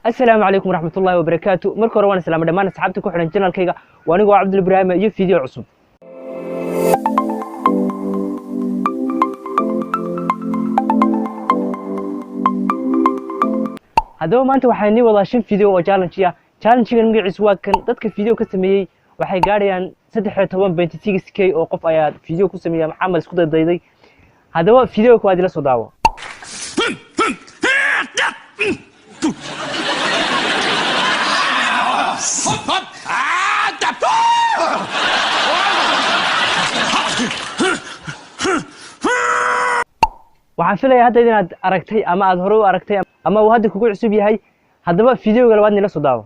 السلام عليكم ورحمة الله وبركاته. مركو روان السلام دمان أصحابتي ku xiran channelkayga waanigu Cabdul Ibrahim iyo video cusub. Hadaba maanta waxaan nii wadaa 5 video oo challenge ah. Challenge-gan magaciisu waa kan dadka video ka sameeyay waxay gaarayaan 13.6k oo qof ayaa video ku sameeyay maxamed isku dayday. Hadaba video ku aad ila soo daawo. waxaan filayaa hadda inaad aragtay ama aad hore u aragtay ama uu hadda kugu cusub yahay. Hadaba video-ga labaad nila soo daawo.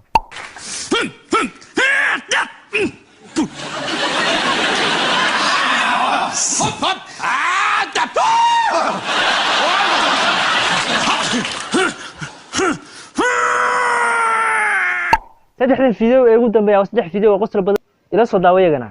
saddexdan video ee ugu dambeeya waa saddex video oo qosol badan ila soo daawo iyagana.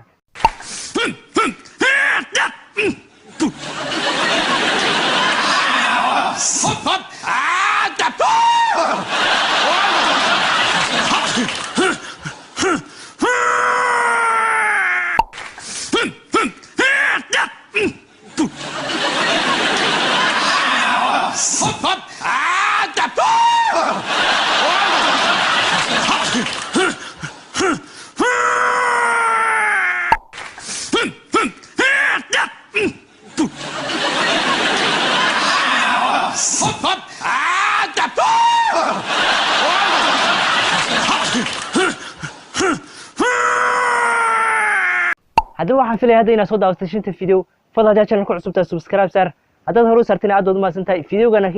hadda waxaan filayaa hadda inaad soo daawatay 5 video fadlan haddii channelka cusub tahay subscribe saar haddaad hore u saartay aad u mahadsantahay videogana